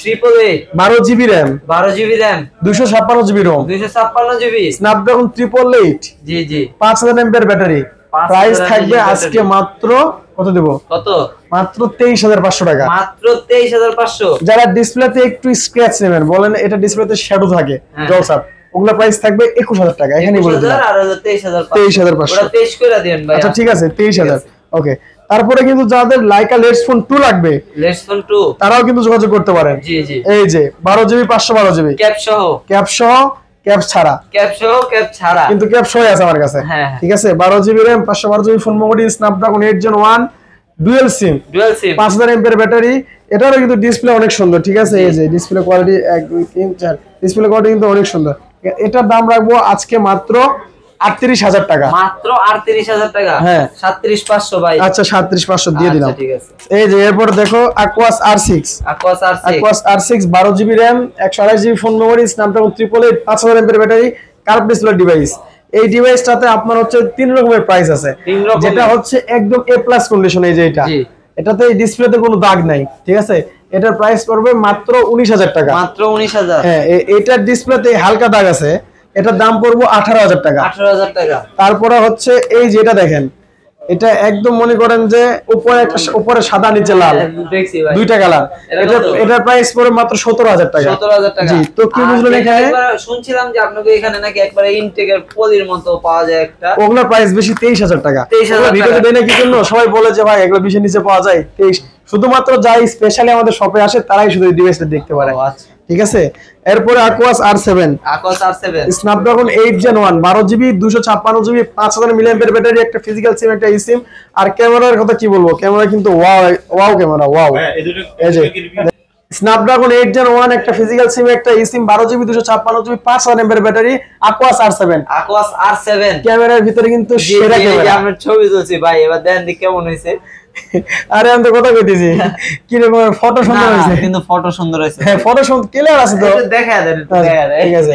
12GB RAM 12GB RAM 256GB ROM 256GB snapdragon 888 G G 5000 mAh battery. 5000 price থাকবে mAh আজকে মাত্র কত দেব? কত? মাত্র 23,500 টাকা। মাত্র 23,500। যারা ডিসপ্লেতে একটু স্ক্র্যাচ নেবেন, বলেন এটা ডিসপ্লেতে শ্যাডো থাকে জলসাপ, ওগুলা প্রাইস থাকবে 21,000 টাকা। এখানেই বলে দিলাম। আর 23,500 23,500 ওটা 23 করে দেন ভাই। আচ্ছা ঠিক আছে 23,000। ওকে, তারপরে কিন্তু যাদের লাইকা লেটস ফোন 2 লাগবে, লেটস ফোন 2 তারাও কিন্তু যোগাযোগ করতে পারেন। জি জি, এই যে 12GB 512GB ক্যাপ সহ, ক্যাপ ছাড়া, ক্যাপ সহ ক্যাপ ছাড়া, কিন্তু ক্যাপ সহ আছে আমার কাছে। হ্যাঁ ঠিক আছে, 12GB RAM 512GB phone memory, snapdragon 8 Gen 1 dual sim 5000 mAh battery. এটারও কিন্তু ডিসপ্লে অনেক সুন্দর। ঠিক আছে, এই যে ডিসপ্লে কোয়ালিটি 1 2 3 4, ডিসপ্লে কোয়ালিটি কিন্তু অনেক সুন্দর। এটার দাম রাখবো আজকে মাত্র 38,000 টাকা। মাত্র 38,000 টাকা। হ্যাঁ 37,500 ভাই। আচ্ছা 37,500 দিয়ে দিলাম। ঠিক আছে, এই যে এরপর দেখো Aquas R6 12GB RAM 128GB phone memory, Snapdragon 888 5000 mAh battery, curve display device. এই ডিভাইসটাতে আপনার হচ্ছে 3 রকমের প্রাইস আছে, যেটা হচ্ছে একদম A+ কন্ডিশন। এই যে এটাতে ডিসপ্লেতে কোনো দাগ নাই। ঠিক আছে, এটার প্রাইস পড়বে মাত্র 19,000 টাকা। মাত্র 19,000। হ্যাঁ এটার ডিসপ্লেতে হালকা দাগ আছে, এটার দাম পড়বে 18,000 টাকা। 18,000 টাকা। তারপরে হচ্ছে এই যেটা দেখেন, এটা একদম মনে করেন যে উপরে সাদা নিচে লাল, দেখছি ভাই, দুইটা কালার। এটার প্রাইস পড়বে মাত্র 17,000 টাকা। 17,000 টাকা। জি, তো কি বুঝলেন এখানে? শুনছিলাম যে আপনাদের এখানে নাকি একবারে ইনটেকের পলির মতো পাওয়া যায় একটা, ওগুলোর প্রাইস বেশি 23,000 টাকা। 23,000 ভিডিওতে দেয় না কি জন্য? সবাই বলে যে ভাই এগুলো 20 এর নিচে পাওয়া যায়। 23 শুধুমাত্র যাই স্পেশালি আমাদের শপে আসে তারাই শুধু এই ডিভাইসটা দেখতে পারে। ঠিক আছে, এরপরে Aquas R7 Snapdragon 8 Gen 1 12GB 256GB 5000 mAh battery, একটা ফিজিক্যাল সিম, একটা eSIM। আর ক্যামেরার কথা কি বলবো, ক্যামেরা কিন্তু ওয়াও ক্যামেরা, ওয়াও। এই যে স্ন্যাপড্রাগন 8 Gen 1 একটা ফিজিক্যাল সিম, একটা eSIM 12GB 256GB 5000 mAh battery, Aquas R7 ক্যামেরার ভিতরে কিন্তু সেরা ক্যামেরা। আমরা ছবি তুলছি ভাই, এবার দেন দি কেমন হইছে। আরে আমি তো কথা কইতেছি, কি রকম ফটো সুন্দর হইছে, কিন্তু ফটো সুন্দর হইছে। হ্যাঁ ফটো সুন্দর ক্লিয়ার আছে তো, দেখা দেন, ঠিক আছে।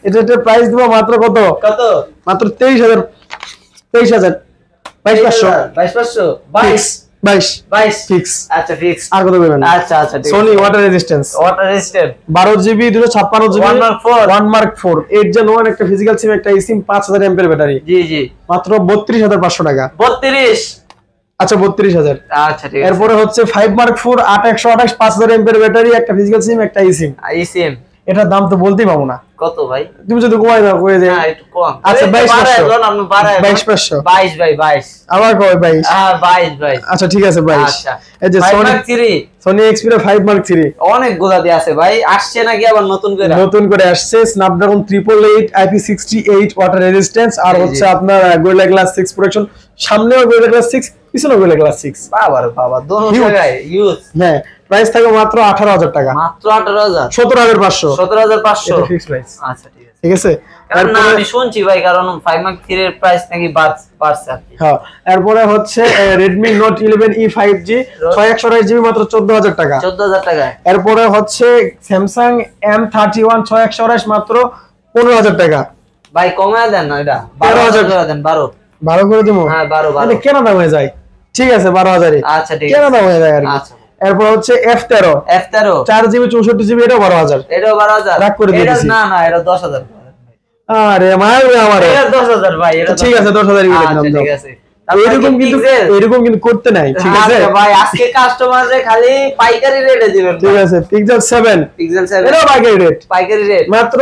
এটার প্রাইস দিব মাত্র কত? মাত্র 22 ফিক্স। আচ্ছা ফিক্স। আর কত বলবেন? আচ্ছা ঠিক আছে। Sony water resistance 12GB 256GB 1 Mark 4 8 Gen 1 একটা ফিজিক্যাল সিম, একটা eSIM 5000 mAh ব্যাটারি। জি মাত্র 32,500 টাকা। 32? আচ্ছা 32,000। আচ্ছা ঠিক আছে। এরপরে হচ্ছে 5 Mark 4 8128 5000 mAh ব্যাটারি, একটা ফিজিক্যাল সিম, একটা eSIM। এটার দাম তো বলতেই পাবো না। কত ভাই? তুমি যদি কমাই দাও কই যায়? না একটু কম। আচ্ছা 22,500। 22,500। 22 ভাই 22। আবার কই 22? হ্যাঁ 22 ভাই। আচ্ছা ঠিক আছে 22। আচ্ছা এই যে Sony Xperia 5 Mark 3 অনেক গোলাদি আছে ভাই, আসছে নাকি আবার নতুন করে আসছে। স্ন্যাপড্রাগন 888 IP68 ওয়াটার রেজিস্ট্যান্স, আর হচ্ছে আপনার Gorilla Glass 6 প্রোটেকশন। সামনেও Gorilla Glass 6, পিছনেও Gorilla Glass 6। বাবা দোনো জায়গায় ইউজ। হ্যাঁ প্রাইস থাকবে মাত্র 18,000 টাকা। মাত্র 18,000? 17,500। 17,500 এটা ফিক্স প্রাইস। আচ্ছা ঠিক আছে। কারণ আমি শুনছি ভাই, কারণ 5 Mark 3 এর প্রাইস নাকি বাড়ছে। হ্যাঁ এরপরে হচ্ছে Redmi Note 11e 5G 628GB মাত্র 14,000 টাকা। 14,000 টাকা। এরপরে হচ্ছে Samsung M31 628 মাত্র 15,000 টাকা। ভাই কমায় দেন না, এটা 12,000 করে দেন। 12 করে দেবো। হ্যাঁ 12 কেন দাম হয়ে যায়? ঠিক আছে 12,000। আচ্ছা ঠিক আছে, কেন দাম হয়ে যায় আর কি। আচ্ছা এরপর হচ্ছে F13 4GB 64GB, এটাও 12,000। এটাও 12,000 রাখ করে দিয়েছি। না এটা 10,000। আরে মারবে আমারে। এটা 10,000 ভাই, এটা ঠিক আছে 10,000 ই দিলাম। ঠিক আছে। এরকম কিন্তু করতে নাই, ঠিক আছে ভাই? আজকে কাস্টমাররে খালি পাইকারি রেটে দিবেন। ঠিক আছে, পিক্সেল 7 এটাও পাইকারি রেট মাত্র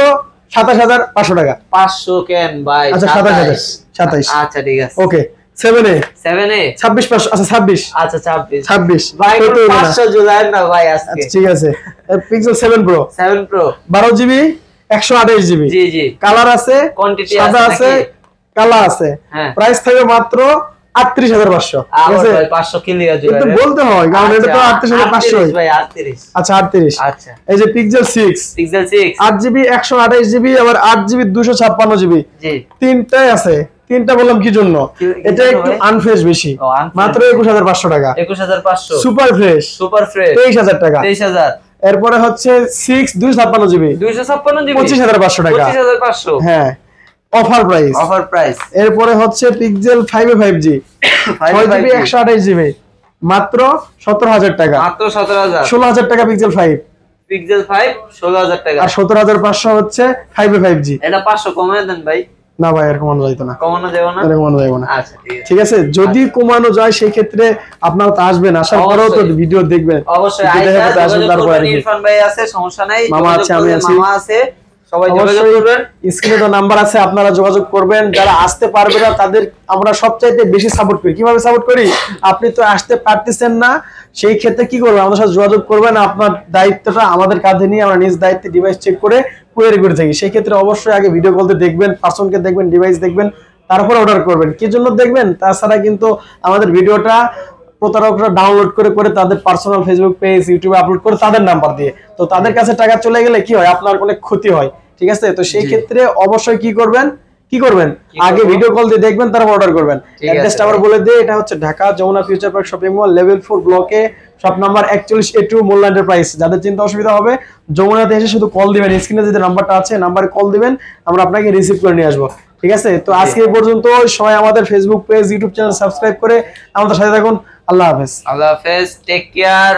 27500 টাকা। 500 কেন ভাই? আচ্ছা 27 আচ্ছা ঠিক আছে। ওকে 7A 26500। আচ্ছা 26 আচ্ছা 26 ভাই 500 জুলাই না ভাই আজকে। ঠিক আছে, পিক্সেল 7 Pro 12GB 128GB। জি জি, কালার আছে, কোয়ান্টিটি সাদা আছে, কালা আছে। প্রাইস থাকবে মাত্র 38500। ঠিক আছে ভাই 500 ক্লিয়ার জুলাই এটা বলতে হয়, কারণ এটা তো 38500 ভাই। 38 আচ্ছা 38। আচ্ছা এই যে পিক্সেল 6 8GB 128GB আবার 8GB 256GB। জি, তিনটাই আছে। তিনটা বললাম কি জন্য? এটা একটু আনফ্রেশ বেশি, মাত্র 21500 টাকা। 21500 সুপার ফ্রেশ 23000 টাকা। 23000। এরপরে হচ্ছে 6 256GB 25500 টাকা। 25500 হ্যাঁ, অফার প্রাইস। এরপরে হচ্ছে পিক্সেল 5 5G 6GB 128GB মাত্র 17000 টাকা। 16000 টাকা পিক্সেল 5 16000 টাকা। আর 17500 হচ্ছে 5 5G। এটা 500 কমায় দেন ভাই। না ভাই, এরকম কমানো যাইতো না। কমানো যাবে না? এরকম কমানো যাবে না। আচ্ছা ঠিক আছে, যদি কমানো যায় সেই ক্ষেত্রে আপনারা তো আসবেন, আসার পরেও তো ভিডিও দেখবেন। অবশ্যই আসবেন। তারপরে ইরফান ভাই আছে, সমস্যা নাই। মামা আছে, আমি আছি, মামা আছে, সবাই যোগাযোগ করবেন। স্ক্রিনে তো নাম্বার আছে, আপনারা যোগাযোগ করবেন। যারা আসতে পারবে না তাদের আমরা সবচাইতে বেশি সাপোর্ট করি। কিভাবে সাপোর্ট করি? আপনি তো আসতে পারতেছেন না, সেই ক্ষেত্রে কি করবেন? আমাদের সাথে যোগাযোগ করবেন। আপনার দায়িত্বটা আমাদের কাঁধে নিয়ে আমরা নিজ দায়িত্বে ডিভাইস চেক করে কুরিয়ার করে থাকি। সেই ক্ষেত্রে অবশ্যই আগে ভিডিও কলতে দেখবেন, পার্সনকে দেখবেন, ডিভাইস দেখবেন, তারপর অর্ডার করবেন। কি জন্য দেখবেন? তাছাড়া কিন্তু আমাদের ভিডিওটা প্রতারকরা ডাউনলোড করে তাদের পার্সোনাল ফেসবুক পেজ, ইউটিউবে আপলোড করে তাদের নাম্বার দিয়ে, তো তাদের কাছে টাকা চলে গেলে কি হয়? আপনার অনেক ক্ষতি হয়। ঠিক আছে, তো সেই ক্ষেত্রে অবশ্যই কি করবেন আগে ভিডিও কল দিয়ে দেখবেন, তারপর অর্ডার করবেন। অ্যাড্রেসটা আবার বলে দিই, এটা হচ্ছে Dhaka Jamuna future park shopping mall level 4 ব্লকে শপ নাম্বার 41A2 মোল্লা এন্টারপ্রাইজ। যাদের চিন্তা অসুবিধা হবে যমুনাতে এসে শুধু কল দিবেন, স্ক্রিনে যে নাম্বারটা আছে নাম্বারে কল দিবেন, আমরা আপনাকে রিসিভ করে নিয়ে আসবো। ঠিক আছে, তো আজকে এই পর্যন্ত। সবাই আমাদের Facebook page, YouTube channel subscribe করে আমাদের সাথে থাকুন। আল্লাহ হাফেজ। Take care.